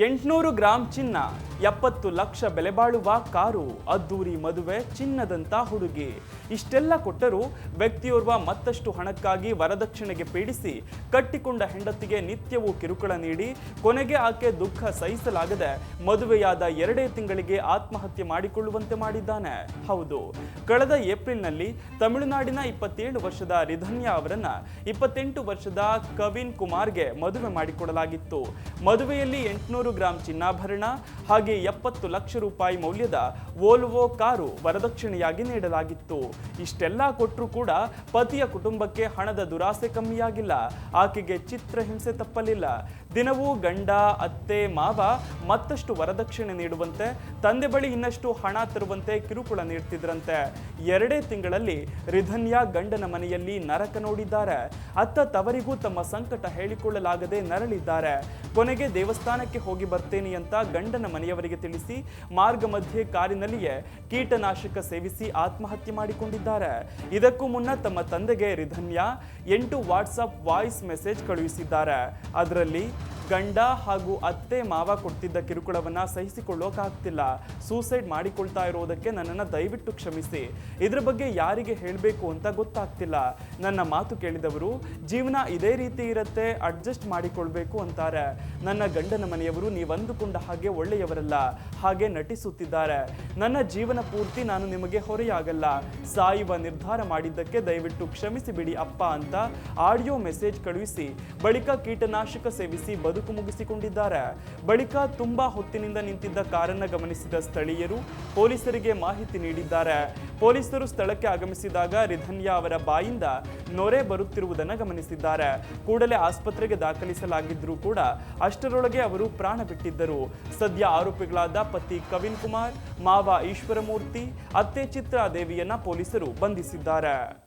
800 gram ಚಿನ್ನ, 70 ಲಕ್ಷ ಬೆಲೆ ಬಾಳುವ ಕಾರು, ಅದ್ದೂರಿ ಮದುವೆ, ಚಿನ್ನದಂತ ಹುಡುಗಿ. ಇಷ್ಟೆಲ್ಲ ಕೊಟ್ಟರೂ ವ್ಯಕ್ತಿಯೋರ್ವ ಮತ್ತಷ್ಟು ಹಣಕ್ಕಾಗಿ ವರದಕ್ಷಿಣೆಗೆ ಪೀಡಿಸಿ ಕಟ್ಟಿಕೊಂಡ ಹೆಂಡತಿಗೆ ನಿತ್ಯವೂ ಕಿರುಕುಳ ನೀಡಿ ಕೊನೆಗೆ ಆಕೆ ದುಃಖ ಸಹಿಸಲಾಗದೆ ಮದುವೆಯಾದ 2 ತಿಂಗಳಿಗೆ ಆತ್ಮಹತ್ಯೆ ಮಾಡಿಕೊಳ್ಳುವಂತೆ ಮಾಡಿದ್ದಾನೆ. ಹೌದು, ಕಳೆದ ಏಪ್ರಿಲ್ನಲ್ಲಿ ತಮಿಳುನಾಡಿನ 27 ವರ್ಷದ ರಿಧನ್ಯಾ ಅವರನ್ನ 28 ವರ್ಷದ ಕವಿನ್ ಕುಮಾರ್ಗೆ ಮದುವೆ ಮಾಡಿಕೊಡಲಾಗಿತ್ತು. ಮದುವೆಯಲ್ಲಿ 800 ಗ್ರಾಂ ಚಿನ್ನಾಭರಣ ಹಾಗೆ 70 ಲಕ್ಷ ರೂಪಾಯಿ ಮೌಲ್ಯದ ವೋಲ್ವೋ ಕಾರು ವರದಕ್ಷಿಣೆಯಾಗಿ ನೀಡಲಾಗಿತ್ತು. ಇಷ್ಟೆಲ್ಲ ಕೊಟ್ಟರೂ ಕೂಡ ಪತಿಯ ಕುಟುಂಬಕ್ಕೆ ಹಣದ ದುರಾಸೆ ಕಮ್ಮಿಯಾಗಿಲ್ಲ. ಆಕೆಗೆ ಚಿತ್ರಹಿಂಸೆ ತಪ್ಪಲಿಲ್ಲ. ದಿನವೂ ಗಂಡ, ಅತ್ತೆ, ಮಾವ ಮತ್ತಷ್ಟು ವರದಕ್ಷಿಣೆ ನೀಡುವಂತೆ, ತಂದೆ ಬಳಿ ಇನ್ನಷ್ಟು ಹಣ ತರುವಂತೆ ಕಿರುಕುಳ ನೀಡ್ತಿದ್ರಂತೆ. 2 ತಿಂಗಳಲ್ಲಿ ರಿಧನ್ಯಾ ಗಂಡನ ಮನೆಯಲ್ಲಿ ನರಕ ನೋಡಿದ್ದಾರೆ. ಅತ್ತ ತವರಿಗೂ ತಮ್ಮ ಸಂಕಟ ಹೇಳಿಕೊಳ್ಳಲಾಗದೆ ನರಳಿದ್ದಾರೆ. ಕೊನೆಗೆ ದೇವಸ್ಥಾನಕ್ಕೆ ಹೋಗಿ ಬರ್ತೇನೆ ಅಂತ ಗಂಡನ ಮನೆಯವರಿಗೆ ತಿಳಿಸಿ ಮಾರ್ಗ ಮಧ್ಯೆ ಕಾರಿನಲ್ಲಿಯೇ ಕೀಟನಾಶಕ ಸೇವಿಸಿ ಆತ್ಮಹತ್ಯೆ ಮಾಡಿಕೊಂಡಿದ್ದಾರೆ. ಇದಕ್ಕೂ ಮುನ್ನ ತಮ್ಮ ತಂದೆಗೆ ರಿಧನ್ಯಾ 8 ವಾಟ್ಸ್ಆಪ್ ವಾಯ್ಸ್ ಮೆಸೇಜ್ ಕಳುಹಿಸಿದ್ದಾರೆ. ಅದರಲ್ಲಿ ಗಂಡ ಹಾಗೂ ಅತ್ತೆ ಮಾವ ಕೊಡ್ತಿದ್ದ ಕಿರುಕುಳವನ್ನ ಸಹಿಸಿಕೊಳ್ಳೋಕಾಗ್ತಿಲ್ಲ, ಸೂಸೈಡ್ ಮಾಡಿಕೊಳ್ತಾ ಇರೋದಕ್ಕೆ ನನ್ನನ್ನು ದಯವಿಟ್ಟು ಕ್ಷಮಿಸಿ, ಇದ್ರ ಬಗ್ಗೆ ಯಾರಿಗೆ ಹೇಳಬೇಕು ಅಂತ ಗೊತ್ತಾಗ್ತಿಲ್ಲ, ನನ್ನ ಮಾತು ಕೇಳಿದವರು ಜೀವನ ಇದೇ ರೀತಿ ಇರುತ್ತೆ, ಅಡ್ಜಸ್ಟ್ ಮಾಡಿಕೊಳ್ಬೇಕು ಅಂತಾರೆ. ನನ್ನ ಗಂಡನ ಮನೆಯವರು ನೀವಂದುಕೊಂಡ ಹಾಗೆ ಒಳ್ಳೆಯವರಲ್ಲ, ಹಾಗೆ ನಟಿಸುತ್ತಿದ್ದಾರೆ. ನನ್ನ ಜೀವನ ಪೂರ್ತಿ ನಾನು ನಿಮಗೆ ಹೊರೆಯಾಗಲ್ಲ, ಸಾಯುವ ನಿರ್ಧಾರ ಮಾಡಿದ್ದಕ್ಕೆ ದಯವಿಟ್ಟು ಕ್ಷಮಿಸಿ ಬಿಡಿ ಅಪ್ಪ ಅಂತ ಆಡಿಯೋ ಮೆಸೇಜ್ ಕಳುಹಿಸಿ ಬಳಿಕ ಕೀಟನಾಶಕ ಸೇವಿಸಿ ಬದುಕು ಮುಗಿಸಿಕೊಂಡಿದ್ದಾರೆ. ಬಳಿಕ ತುಂಬಾ ಹೊತ್ತಿನಿಂದ ನಿಂತಿದ್ದ ಕಾರನ್ನ ಗಮನಿಸಿದ ಸ್ಥಳೀಯರು ಪೊಲೀಸರಿಗೆ ಮಾಹಿತಿ ನೀಡಿದ್ದಾರೆ. ಪೊಲೀಸರು ಸ್ಥಳಕ್ಕೆ ಆಗಮಿಸಿದಾಗ ರಿಧನ್ಯಾ ಅವರ ಬಾಯಿಂದ ನೊರೆ ಬರುತ್ತಿರುವುದನ್ನು ಗಮನಿಸಿದ್ದಾರೆ. ಕೂಡಲೇ ಆಸ್ಪತ್ರೆಗೆ ದಾಖಲಿಸಲಾಗಿದ್ರೂ ಕೂಡ ಅಷ್ಟರೊಳಗೆ ಅವರು ಪ್ರಾಣ ಬಿಟ್ಟಿದ್ದರು. ಸದ್ಯ ಆರೋಪಿಗಳಾದ ಪತಿ ಕವಿನ್ ಕುಮಾರ್, ಮಾವ ಈಶ್ವರಮೂರ್ತಿ, ಅತ್ತೆ ಚಿತ್ರಾದೇವಿಯನ್ನ ಪೊಲೀಸರು ಬಂಧಿಸಿದ್ದಾರೆ.